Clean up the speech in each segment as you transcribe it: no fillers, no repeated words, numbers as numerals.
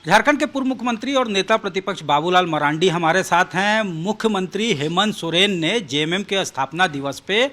झारखंड के पूर्व मुख्यमंत्री और नेता प्रतिपक्ष बाबूलाल मरांडी हमारे साथ हैं। मुख्यमंत्री हेमंत सोरेन ने जेएमएम के स्थापना दिवस पे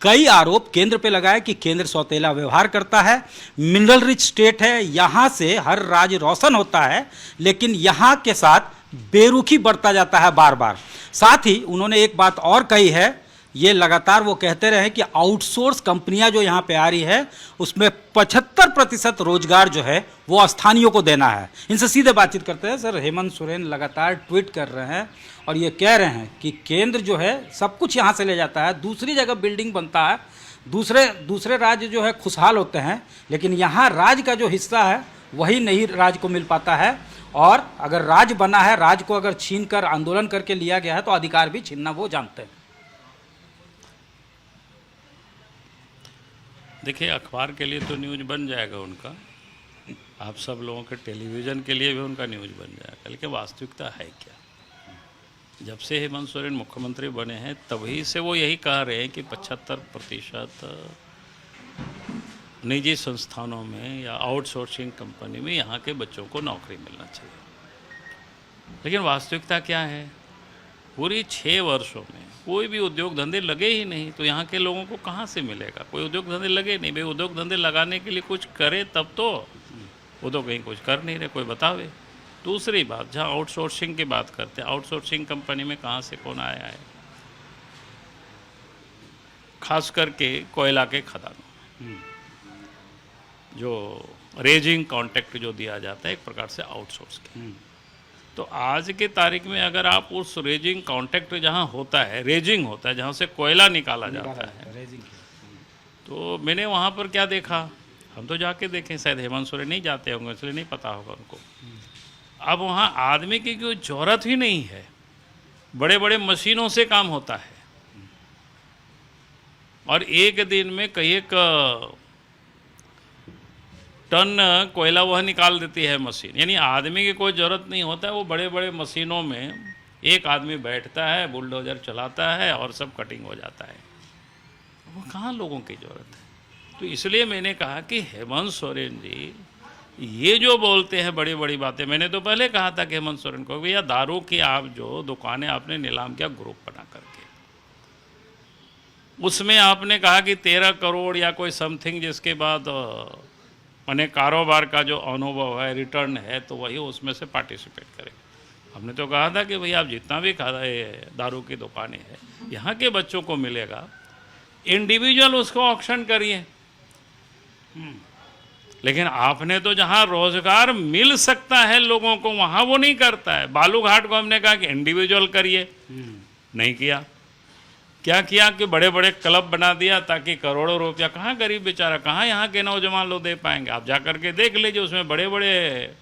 कई आरोप केंद्र पे लगाए कि केंद्र सौतेला व्यवहार करता है, मिनरल रिच स्टेट है, यहाँ से हर राज्य रोशन होता है, लेकिन यहाँ के साथ बेरुखी बढ़ता जाता है बार बार। साथ ही उन्होंने एक बात और कही है, ये लगातार वो कहते रहे कि आउटसोर्स कंपनियां जो यहाँ पे आ रही है उसमें 75% रोजगार जो है वो स्थानीयों को देना है। इनसे सीधे बातचीत करते हैं। सर, हेमंत सोरेन लगातार ट्वीट कर रहे हैं और ये कह रहे हैं कि केंद्र जो है सब कुछ यहाँ से ले जाता है, दूसरी जगह बिल्डिंग बनता है, दूसरे राज्य जो है खुशहाल होते हैं, लेकिन यहाँ राज्य का जो हिस्सा है वही नहीं राज्य को मिल पाता है। और अगर राज्य बना है, राज्य को अगर छीन कर आंदोलन करके लिया गया है तो अधिकार भी छीनना वो जानते हैं। देखिए, अखबार के लिए तो न्यूज़ बन जाएगा उनका, आप सब लोगों के टेलीविज़न के लिए भी उनका न्यूज़ बन जाएगा, लेकिन वास्तविकता है क्या? जब से हेमंत सोरेन मुख्यमंत्री बने हैं तभी से वो यही कह रहे हैं कि 75% निजी संस्थानों में या आउटसोर्सिंग कंपनी में यहाँ के बच्चों को नौकरी मिलना चाहिए। लेकिन वास्तविकता क्या है? पूरी 6 वर्षों में कोई भी उद्योग धंधे लगे ही नहीं, तो यहाँ के लोगों को कहाँ से मिलेगा? कोई उद्योग धंधे लगे नहीं। भाई, उद्योग धंधे लगाने के लिए कुछ करे तब तो, वो तो कहीं कुछ कर नहीं रहे, कोई बतावे। दूसरी बात, जहाँ आउटसोर्सिंग की बात करते हैं, आउटसोर्सिंग कंपनी में कहाँ से कौन आया है? खास करके कोयला के खदानों में जो रेजिंग कॉन्ट्रैक्ट जो दिया जाता है, एक प्रकार से आउटसोर्स के। तो आज के तारीख में अगर आप उस रेजिंग कॉन्ट्रैक्ट जहाँ होता है, रेजिंग होता है, जहाँ से कोयला निकाला जाता है, तो मैंने वहाँ पर क्या देखा, हम तो जाके देखें, शायद हेमंत सोरेन नहीं जाते होंगे इसलिए नहीं पता होगा उनको। अब वहाँ आदमी की कोई जरूरत ही नहीं है, बड़े बड़े मशीनों से काम होता है और एक दिन में कई एक टन कोयला वह निकाल देती है मशीन। यानी आदमी की कोई ज़रूरत नहीं होता है, वो बड़े बड़े मशीनों में एक आदमी बैठता है, बुलडोजर चलाता है और सब कटिंग हो जाता है। वो कहाँ लोगों की ज़रूरत है? तो इसलिए मैंने कहा कि हेमंत सोरेन जी ये जो बोलते हैं बड़ी बड़ी बातें, मैंने तो पहले कहा था कि हेमंत सोरेन को, भैया दारू की आप जो दुकानें आपने नीलाम किया ग्रुप बना करके, उसमें आपने कहा कि 13 करोड़ या कोई समथिंग, जिसके बाद मैंने कारोबार का जो अनुभव है, रिटर्न है, तो वही उसमें से पार्टिसिपेट करें। हमने तो कहा था कि भाई आप जितना भी दारू की दुकानें हैं यहाँ के बच्चों को मिलेगा, इंडिविजुअल उसको ऑक्शन करिए। लेकिन आपने तो जहाँ रोजगार मिल सकता है लोगों को वहाँ वो नहीं करता है। बालूघाट को हमने कहा कि इंडिविजुअल करिए, नहीं किया। क्या किया कि बड़े बड़े क्लब बना दिया ताकि करोड़ों रुपया, कहाँ गरीब बेचारा, कहाँ यहाँ के नौजवान लोग दे पाएंगे? आप जा करके देख लीजिए, उसमें बड़े बड़े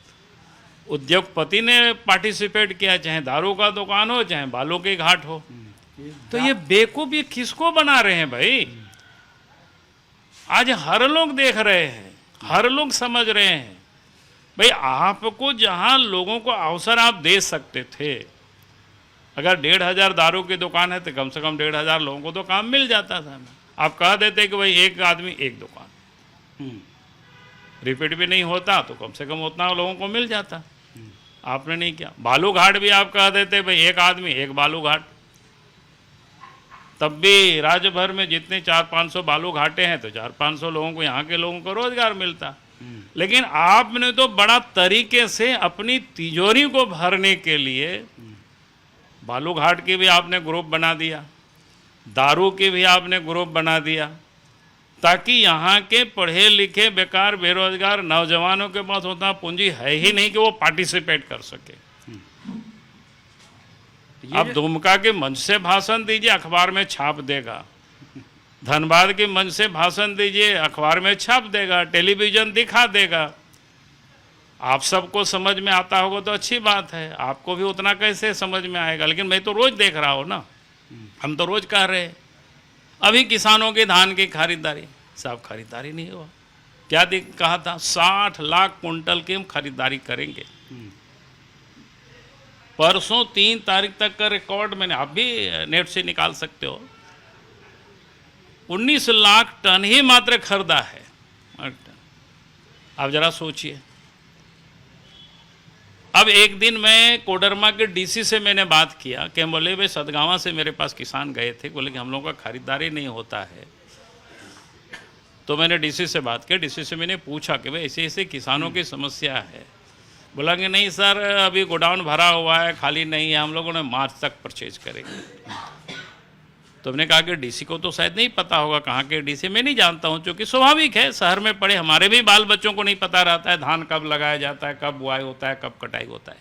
उद्योगपति ने पार्टिसिपेट किया, चाहे दारू का दुकान हो चाहे बालू के घाट हो। तो ये बेवकूफ़ ये किसको बना रहे हैं भाई? आज हर लोग देख रहे हैं, हर लोग समझ रहे हैं। भाई, आपको जहाँ लोगों को अवसर आप दे सकते थे, अगर 1,500 दारू की दुकान है तो कम से कम 1,500 लोगों को तो काम मिल जाता था। आप कह देते कि भाई एक आदमी एक दुकान, रिपीट भी नहीं होता तो कम से कम उतना लोगों को मिल जाता। आपने नहीं किया। बालू घाट भी आप कह देते भाई एक आदमी एक बालू घाट, तब भी राज्य भर में जितने 400-500 बालू घाटे हैं तो 400-500 लोगों को, यहाँ के लोगों को रोजगार मिलता। लेकिन आपने तो बड़ा तरीके से अपनी तिजोरी को भरने के लिए बालू घाट की भी आपने ग्रुप बना दिया, दारू की भी आपने ग्रुप बना दिया, ताकि यहाँ के पढ़े लिखे बेकार बेरोजगार नौजवानों के पास उतना पूंजी है ही नहीं कि वो पार्टिसिपेट कर सके। आप दुमका के मंच से भाषण दीजिए, अखबार में छाप देगा। धनबाद के मंच से भाषण दीजिए, अखबार में छाप देगा, टेलीविज़न दिखा देगा। आप सबको समझ में आता होगा तो अच्छी बात है, आपको भी उतना कैसे समझ में आएगा? लेकिन मैं तो रोज़ देख रहा हूँ ना, हम तो रोज़ कह रहे हैं। अभी किसानों के धान की खरीदारी, साहब खरीदारी नहीं हुआ। क्या कहा था? 60 लाख कुंटल की हम खरीदारी करेंगे। परसों 3 तारीख तक का रिकॉर्ड मैंने, आप भी नेट से निकाल सकते हो, 19 लाख टन ही मात्र खरीदा है। आप जरा सोचिए, अब एक दिन मैं कोडरमा के डीसी से मैंने बात किया कि बोले भाई सदगावा से मेरे पास किसान गए थे, बोले कि हम लोगों का खरीदारी नहीं होता है। तो मैंने डीसी से बात की, डीसी से मैंने पूछा कि भाई ऐसे ऐसे किसानों की समस्या है। बोला कि नहीं सर, अभी गोडाउन भरा हुआ है, खाली नहीं है, हम लोगों ने मार्च तक परचेज करेंगे। तो हमने कहा कि डीसी को तो शायद नहीं पता होगा, कहाँ के डीसी मैं नहीं जानता हूँ, क्योंकि स्वाभाविक है, शहर में पड़े हमारे भी बाल बच्चों को नहीं पता रहता है धान कब लगाया जाता है, कब बुआई होता है, कब कटाई होता है।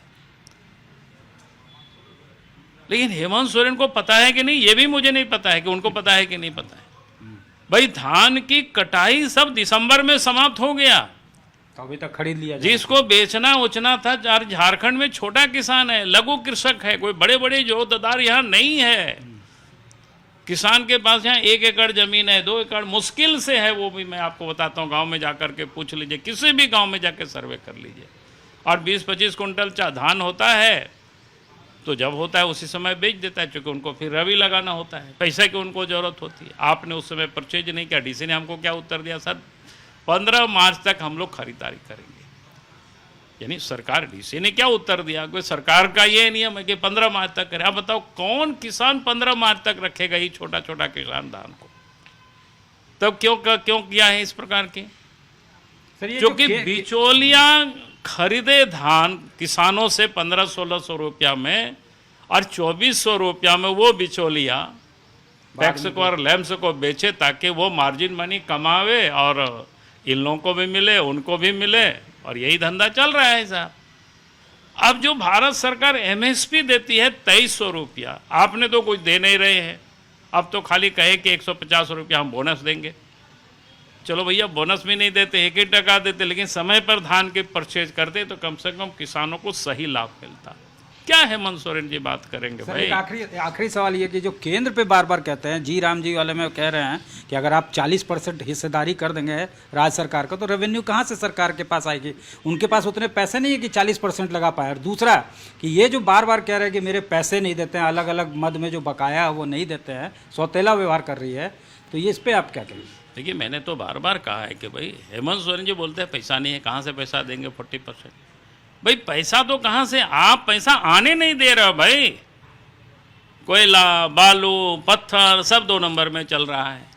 लेकिन हेमंत सोरेन को पता है कि नहीं, ये भी मुझे नहीं पता है कि उनको पता है कि नहीं पता है। भाई धान की कटाई सब दिसंबर में समाप्त हो गया, तो अभी तक खरीद लिया। जिसको बेचना उचना था, झारखंड में छोटा किसान है, लघु कृषक है, कोई बड़े बड़े जोतदार यहाँ नहीं है। किसान के पास यहाँ 1 एकड़ जमीन है, 2 एकड़ मुश्किल से है, वो भी मैं आपको बताता हूँ। गांव में जाकर के पूछ लीजिए, किसी भी गांव में जाकर सर्वे कर लीजिए। और 20-25 कुंटल धान होता है तो जब होता है उसी समय बेच देता है, क्योंकि उनको फिर रबी लगाना होता है, पैसे की उनको ज़रूरत होती है। आपने उस समय परचेज नहीं किया। डीसी ने हमको क्या उत्तर दिया, सर 15 मार्च तक हम लोग खरीदारी करेंगे। यानी सरकार, डीसी ने क्या उत्तर दिया, कोई सरकार का ये नियम है कि 15 मार्च तक करें। आप बताओ कौन किसान 15 मार्च तक रखेगा ये छोटा छोटा किसान धान को? तब क्यों किया है इस प्रकार की? क्योंकि बिचौलिया खरीदे धान किसानों से 1500-1600 रुपया में, और 2400 रुपया में वो बिचौलिया पैक्स को और लैम्स को बेचे, ताकि वो मार्जिन मनी कमावे और इन लोगों को भी मिले, उनको भी मिले, और यही धंधा चल रहा है साहब। अब जो भारत सरकार एमएसपी देती है 2300 रुपया, आपने तो कुछ दे नहीं रहे हैं। अब तो खाली कहे कि 150 रुपया हम बोनस देंगे। चलो भैया, बोनस भी नहीं देते, 1% देते, लेकिन समय पर धान के परचेज करते तो कम से कम किसानों को सही लाभ मिलता। क्या हेमंत सोरेन जी बात करेंगे भाई? आखिरी सवाल ये कि जो केंद्र पे बार बार कहते हैं, जी राम जी वाले में कह रहे हैं कि अगर आप 40% हिस्सेदारी कर देंगे राज्य सरकार का, तो रेवेन्यू कहाँ से सरकार के पास आएगी? उनके पास उतने पैसे नहीं है कि 40% लगा पाए। और दूसरा कि ये जो बार बार कह रहे हैं कि मेरे पैसे नहीं देते हैं, अलग अलग मद में जो बकाया है वो नहीं देते हैं, सौतेला व्यवहार कर रही है, तो ये इस पर आप क्या कहेंगे? देखिए, मैंने तो बार बार कहा है कि भाई हेमंत सोरेन जी बोलते हैं पैसा नहीं है, कहाँ से पैसा देंगे 40%? भाई पैसा तो कहाँ से, आप पैसा आने नहीं दे रहे हो भाई। कोयला, बालू, पत्थर सब 2 नंबर में चल रहा है।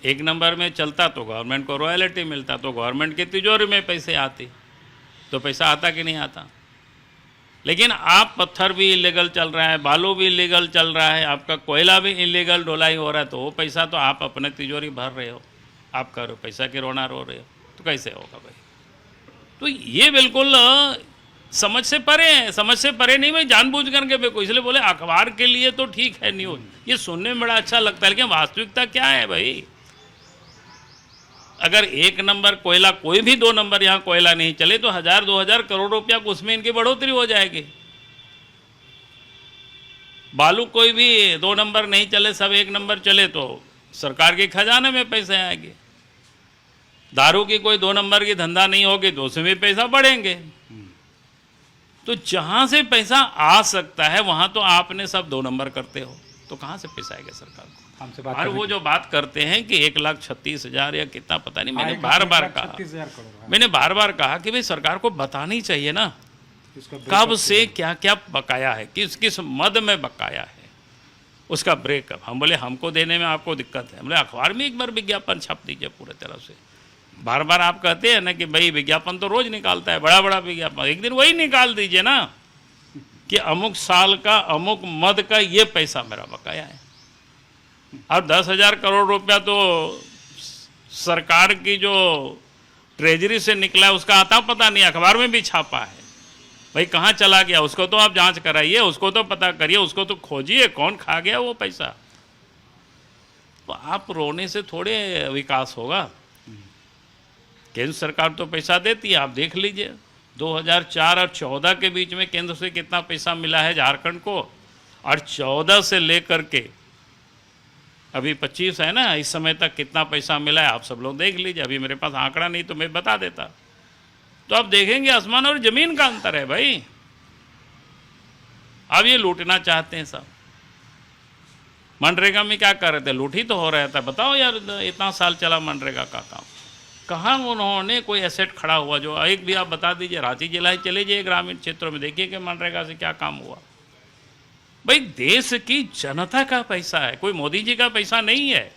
1 नंबर में चलता तो गवर्नमेंट को रॉयल्टी मिलता, तो गवर्नमेंट की तिजोरी में पैसे आते। तो पैसा आता कि नहीं आता? लेकिन आप पत्थर भी इलीगल चल रहा है, बालू भी इलीगल चल रहा है, आपका कोयला भी इलीगल ढुलाई हो रहा है, तो वो पैसा तो आप अपने तिजोरी भर रहे हो, आप कर रहे हो, पैसा की रोना रो रहे हो, तो कैसे होगा भाई? तो ये बिल्कुल समझ से परे है। समझ से परे नहीं, मैं जानबूझ करके देखो, इसलिए बोले अखबार के लिए तो ठीक है न्यूज़, ये सुनने में बड़ा अच्छा लगता है, लेकिन वास्तविकता क्या है भाई? अगर 1 नंबर कोयला, कोई भी 2 नंबर यहाँ कोयला नहीं चले तो 1000-2000 करोड़ रुपया उसमें इनकी बढ़ोतरी हो जाएगी। बालू कोई भी 2 नंबर नहीं चले, सब 1 नंबर चले तो सरकार के खजाने में पैसे आएंगे। दारू की कोई 2 नंबर की धंधा नहीं होगी तो उसमें भी पैसा बढ़ेंगे। तो जहां से पैसा आ सकता है वहां तो आपने सब 2 नंबर करते हो, तो कहां से पैसा आएगा सरकार को? और वो जो बात करते हैं कि 1,36,000 या कितना पता नहीं, मैंने बार बार कहा कि भाई सरकार को बतानी चाहिए ना कब से क्या क्या बकाया है, किस किस मद में बकाया है, उसका ब्रेकअप। हम बोले हमको देने में आपको दिक्कत है, बोले अखबार में एक बार विज्ञापन छाप दीजिए पूरे तरह से। बार बार आप कहते हैं ना कि भाई विज्ञापन तो रोज निकालता है, बड़ा बड़ा विज्ञापन, एक दिन वही निकाल दीजिए ना कि अमुक साल का अमुक मद का ये पैसा मेरा बकाया है। और 10,000 करोड़ रुपया तो सरकार की जो ट्रेजरी से निकला है उसका आता पता नहीं, अखबार में भी छापा है। भाई कहाँ चला गया उसको तो आप जांच कराइए, उसको तो पता करिए, उसको तो खोजिए कौन खा गया वो पैसा। तो आप रोने से थोड़े विकास होगा। केंद्र सरकार तो पैसा देती है, आप देख लीजिए 2004 और 14 के बीच में केंद्र से कितना पैसा मिला है झारखंड को, और 14 से लेकर के अभी 25 है ना, इस समय तक कितना पैसा मिला है आप सब लोग देख लीजिए। अभी मेरे पास आंकड़ा नहीं तो मैं बता देता, तो आप देखेंगे आसमान और जमीन का अंतर है भाई। अब ये लूटना चाहते हैं सब। मनरेगा में क्या कर रहे थे, लूट ही तो हो रहा था। बताओ यार, इतना साल चला मनरेगा का काम, कहाँ उन्होंने कोई एसेट खड़ा हुआ जो एक भी आप बता दीजिए। रांची जिला ही चले जाइए, ग्रामीण क्षेत्रों में देखिए कि मनरेगा से क्या काम हुआ। भाई देश की जनता का पैसा है, कोई मोदी जी का पैसा नहीं है।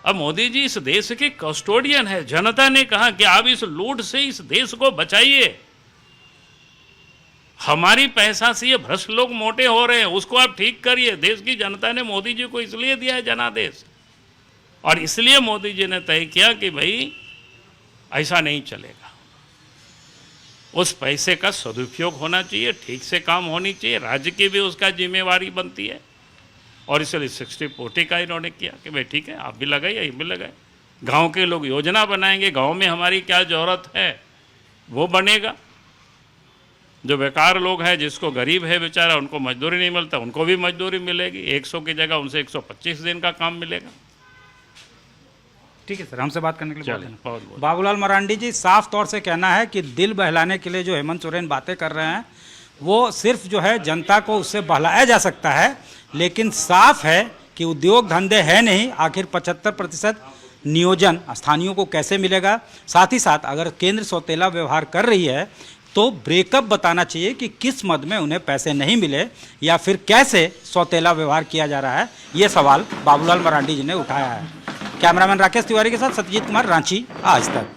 अब मोदी जी इस देश के कस्टोडियन है। जनता ने कहा कि आप इस लूट से इस देश को बचाइए, हमारी पैसा से ये भ्रष्ट लोग मोटे हो रहे हैं, उसको आप ठीक करिए। देश की जनता ने मोदी जी को इसलिए दिया है जनादेश, और इसलिए मोदी जी ने तय किया कि भाई ऐसा नहीं चलेगा। उस पैसे का सदुपयोग होना चाहिए, ठीक से काम होनी चाहिए, राज्य की भी उसका जिम्मेवारी बनती है। और इसलिए 60-40 का इन्होंने किया कि भाई ठीक है, आप भी लगाइए, ये भी लगाए। गांव के लोग योजना बनाएंगे, गांव में हमारी क्या ज़रूरत है वो बनेगा। जो बेकार लोग हैं, जिसको गरीब है बेचारा, उनको मजदूरी नहीं मिलता, उनको भी मजदूरी मिलेगी। 100 की जगह उनसे 125 दिन का काम मिलेगा। ठीक है सर, हमसे बात करने के लिए चलिए, बहुत बहुत बाबूलाल मरांडी जी, साफ तौर से कहना है कि दिल बहलाने के लिए जो हेमंत सोरेन बातें कर रहे हैं वो सिर्फ जो है जनता को उससे बहलाया जा सकता है, लेकिन साफ है कि उद्योग धंधे है नहीं। आखिर 75% नियोजन स्थानीयों को कैसे मिलेगा? साथ ही साथ अगर केंद्र सौतेला व्यवहार कर रही है तो ब्रेकअप बताना चाहिए कि किस मद में उन्हें पैसे नहीं मिले, या फिर कैसे सौतेला व्यवहार किया जा रहा है। ये सवाल बाबूलाल मरांडी जी ने उठाया है। कैमरामैन राकेश तिवारी के साथ सत्यजीत कुमार, रांची, आज तक।